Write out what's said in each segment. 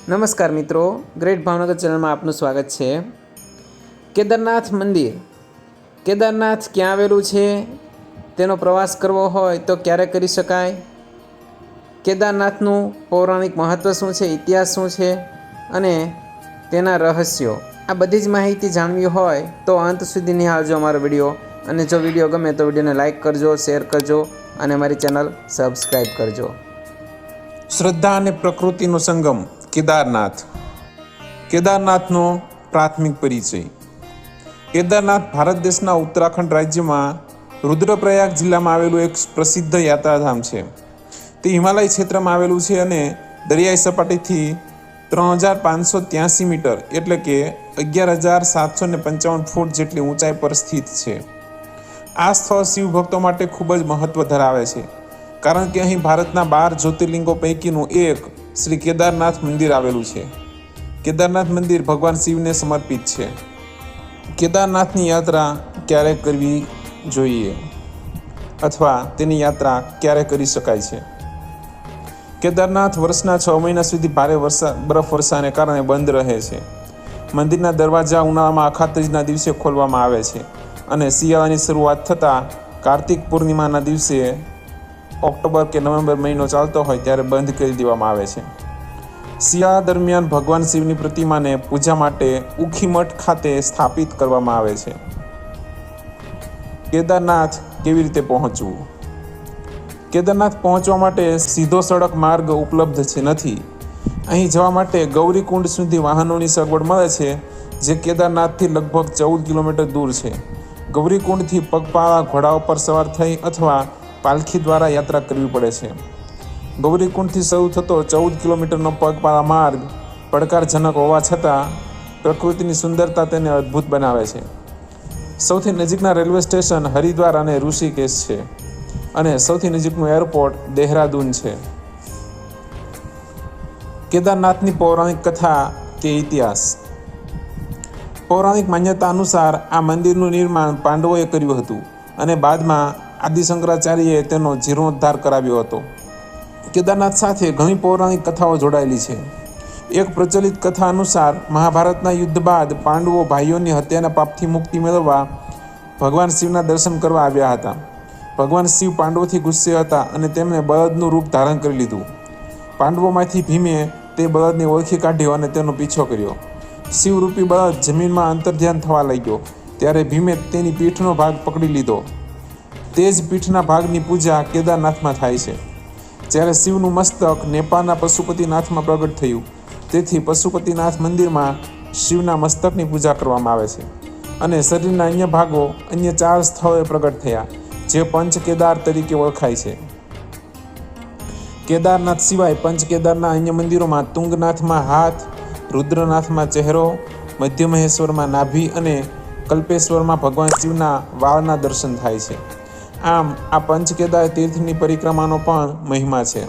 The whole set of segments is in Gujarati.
નમસ્કાર મિત્રો, ગ્રેટ ભાવનગર ચેનલમાં આપનું સ્વાગત છે। કેદારનાથ મંદિર, કેદારનાથ ક્યાં આવેલું છે, તેનો પ્રવાસ કરવો હોય તો ક્યારે કરી શકાય, કેદારનાથનું પૌરાણિક મહત્ત્વ શું છે, ઇતિહાસ શું છે અને તેના રહસ્યો, આ બધી જ માહિતી જાણવી હોય તો અંત સુધી નિહાળજો અમારો વિડીયો। અને જો વિડીયો ગમે તો વિડીયોને લાઇક કરજો, શેર કરજો અને અમારી ચેનલ સબસ્ક્રાઈબ કરજો। શ્રદ્ધા અને પ્રકૃતિનો સંગમ કેદારનાથ। કેદારનાથનો પ્રાથમિક પરિચય। કેદારનાથ ભારત દેશના ઉત્તરાખંડ રાજ્યમાં રુદ્રપ્રયાગ જિલ્લામાં આવેલું એક પ્રસિદ્ધ યાત્રાધામ છે। તે હિમાલય ક્ષેત્રમાં આવેલું છે અને દરિયાઈ સપાટીથી 3583 મીટર એટલે કે 11,755 ફૂટ જેટલી ઊંચાઈ પર સ્થિત છે। આ સ્થળ શિવ ભક્તો માટે ખૂબ જ મહત્વ ધરાવે છે, કારણ કે અહીં ભારતના 12 જ્યોતિર્લિંગો પૈકીનું એક શ્રી કેદારનાથ મંદિર આવેલું છે। કેદારનાથ મંદિર ભગવાન શિવને સમર્પિત છે। કેદારનાથની યાત્રા ક્યારે કરવી જોઈએ અથવા તેની યાત્રા ક્યારે કરી શકાય છે? કેદારનાથ વર્ષના 6 મહિના સુધી ભારે બરફવર્ષાને કારણે બંધ રહે છે। મંદિરના દરવાજા ઉનાળામાં અખાત્રીજના દિવસે ખોલવામાં આવે છે અને શિયાળાની શરૂઆત થતાં કાર્તિક પૂર્ણિમાના દિવસે ઓક્ટોબર કે નવેમ્બર મહિનો ચાલતો હોય ત્યારે બંધ કરી દેવામાં આવે છે। શિયાળા દરમિયાન ભગવાન શિવની પ્રતિમાને પૂજા માટે ઉખીમઠ ખાતે સ્થાપિત કરવામાં આવે છે। કેદારનાથ કેવી રીતે પહોંચવું? કેદારનાથ પહોંચવા માટે સીધો સડક માર્ગ ઉપલબ્ધ નથી। અહીં જવા માટે ગૌરીકુંડ સુધી વાહનોની સગવડ મળે છે, જે કેદારનાથથી લગભગ 14 કિલોમીટર દૂર છે। ગૌરીકુંડથી પગપાળા ઘોડાઓ પર સવાર થઈ અથવા પાલખી દ્વારા યાત્રા કરવી પડે છે। ગૌરીકુંડથી શરૂ થતો 14 કિલોમીટરનો પગપાળા માર્ગ પડકારજનક હોવા છતાં પ્રકૃતિની સુંદરતા તેને અદ્ભુત બનાવે છે। સૌથી નજીકના રેલવે સ્ટેશન હરિદ્વાર અને ઋષિકેશ છે અને સૌથી નજીકનું એરપોર્ટ દેહરાદૂન છે। કેદારનાથની પૌરાણિક કથા કે ઇતિહાસ। પૌરાણિક માન્યતા અનુસાર આ મંદિરનું નિર્માણ પાંડવોએ કર્યું હતું અને બાદમાં આદિ શંકરાચાર્યએ તેનો જીર્ણોદ્ધાર કરાવ્યો હતો। કેદારનાથ સાથે ઘણી પૌરાણિક કથાઓ જોડાયેલી છે। એક પ્રચલિત કથા અનુસાર મહાભારતના યુદ્ધ બાદ પાંડવો ભાઈઓની હત્યાના પાપથી મુક્તિ મેળવવા ભગવાન શિવના દર્શન કરવા આવ્યા હતા। ભગવાન શિવ પાંડવોથી ગુસ્સે હતા અને તેમણે બળદનું રૂપ ધારણ કરી લીધું। પાંડવોમાંથી ભીમે તે બળદને ઓળખી કાઢ્યો અને તેનો પીછો કર્યો। શિવરૂપી બળદ જમીનમાં અંતર્ધ્યાન થવા લાગ્યો ત્યારે ભીમે તેની પીઠનો ભાગ પકડી લીધો। તે જ પીઠના ભાગની પૂજા કેદારનાથમાં થાય છે। જ્યારે શિવનું મસ્તક નેપાળના પશુપતિનાથમાં પ્રગટ થયું, તેથી પશુપતિનાથ મંદિરમાં શિવના મસ્તકની પૂજા કરવામાં આવે છે અને શરીરના અન્ય ભાગો અન્ય 4 સ્થળોએ પ્રગટ થયા, જે પંચ કેદાર તરીકે ઓળખાય છે। કેદારનાથ સિવાય પંચ કેદારના અન્ય મંદિરોમાં તુંગનાથમાં હાથ, રુદ્રનાથમાં ચહેરો, મધ્યમહેશ્વરમાં નાભી અને કલ્પેશ્વરમાં ભગવાન શિવના વાળના દર્શન થાય છે। આમ આ પંચ કેદાર તીર્થની પરિક્રમાનો પણ મહિમા છે।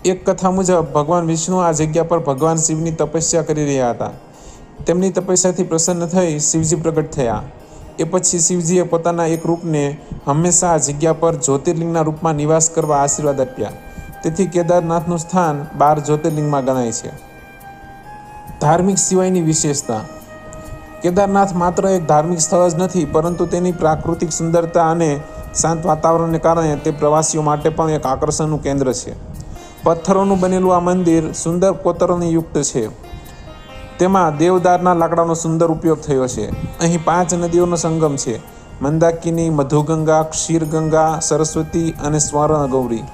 એક કથા મુજબ ભગવાન વિષ્ણુ આ જગ્યા પર ભગવાન શિવની તપસ્યા કરી રહ્યા હતા। તેમની તપસ્યાથી પ્રસન્ન થઈ શિવજી પ્રગટ થયા। એ પછી શિવજીએ પોતાના એક રૂપને હંમેશા આ જગ્યા પર જ્યોતિર્લિંગના રૂપમાં નિવાસ કરવા આશીર્વાદ આપ્યા। તેથી કેદારનાથનું સ્થાન 12 જ્યોતિર્લિંગમાં ગણાય છે। ધાર્મિક સિવાયની વિશેષતા। કેદારનાથ માત્ર એક ધાર્મિક સ્થળ જ નથી, પરંતુ તેની પ્રાકૃતિક સુંદરતા અને શાંત વાતાવરણને કારણે તે પ્રવાસીઓ માટે પણ એક આકર્ષણનું કેન્દ્ર છે। પથ્થરોનું બનેલું આ મંદિર સુંદર કોતરણી યુક્ત છે। તેમાં દેવદારના લાકડાનો સુંદર ઉપયોગ થયો છે। અહીં 5 નદીઓનો સંગમ છે: મંદાકિની, મધુગંગા, ક્ષીરગંગા, સરસ્વતી અને સ્વર્ણગૌરી।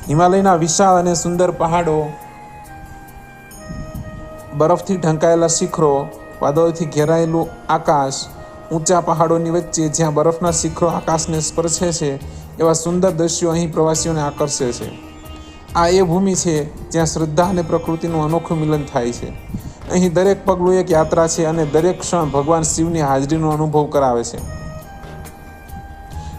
હિમાલયના વિશાળ અને સુંદર પહાડો, બરફથી ઢંકાયેલા શિખરો, વાદળોથી ઘેરાયેલું આકાશ, ઊંચા પહાડોની વચ્ચે જ્યાં બરફના શિખરો આકાશને સ્પર્શે છે, એવા સુંદર દ્રશ્યો અહીં પ્રવાસીઓને આકર્ષે છે। આ એ ભૂમિ છે જ્યાં શ્રદ્ધા અને પ્રકૃતિનું અનોખું મિલન થાય છે। અહીં દરેક પગલું એક યાત્રા છે અને દરેક ક્ષણ ભગવાન શિવની હાજરીનો અનુભવ કરાવે છે।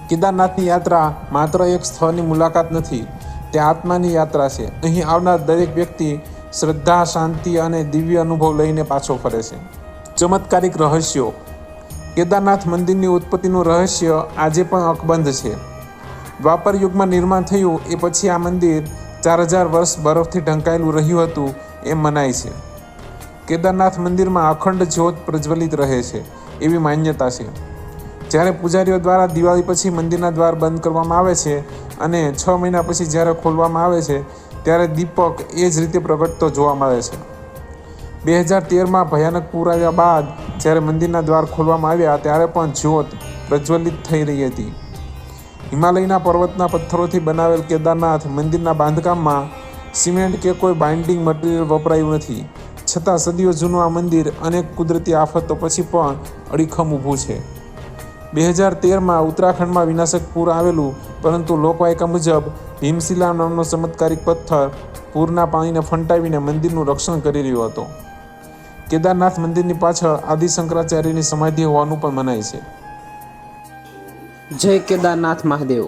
કેદારનાથની યાત્રા માત્ર એક સ્થળની મુલાકાત નથી, તે આત્માની યાત્રા છે। અહીં આવનાર દરેક વ્યક્તિ શ્રદ્ધા, શાંતિ અને દિવ્ય અનુભવ લઈને પાછો ફરે છે। ચમત્કારિક રહસ્યો। કેદારનાથ મંદિરની ઉત્પત્તિનું રહસ્ય આજે પણ અકબંધ છે। દ્વાપર યુગમાં નિર્માણ થયું એ પછી આ મંદિર 4000 વર્ષ બરફથી ઢંકાયેલું રહ્યું હતું, એમ મનાય છે. કેદારનાથ મંદિરમાં અખંડ જ્યોત પ્રજ્વલિત રહે છે એવી માન્યતા છે. જ્યારે પૂજારીઓ દ્વારા દિવાળી પછી મંદિરના દ્વાર બંધ કરવામાં આવે છે અને 6 મહિના પછી જ્યારે ખોલવામાં આવે છે ત્યારે દીપક એ જ રીતે પ્રગટતો જોવા મળે છે. 2013માં ભયાનક પૂર આવ્યા બાદ જ્યારે મંદિરના દ્વાર ખોલવામાં આવ્યા ત્યારે પણ જ્યોત પ્રજ્વલિત થઈ રહી હતી. હિમાલયના પર્વતના પથ્થરોથી બનાવેલ કેદારનાથ મંદિરના બાંધકામમાં સિમેન્ટ કે કોઈ બાઇન્ડિંગ મટીરિયલ વપરાયું નથી. છતાં સદીઓ જૂનું આ મંદિર અનેક કુદરતી આફતો પછી પણ અડીખમ ઊભું છે. 2013માં ઉત્તરાખંડમાં વિનાશક પૂર આવેલું, પરંતુ લોકવાયકા મુજબ ભીમશિલા નામનો ચમત્કારિક પથ્થર પૂરના પાણીને ફંટાવીને મંદિરનું રક્ષણ કરી રહ્યો હતો. કેદારનાથ મંદિરની પાછળ આદિ શંકરાચાર્યની સમાધિ હોવાનું પણ મનાય છે. જય કેદારનાથ મહાદેવ.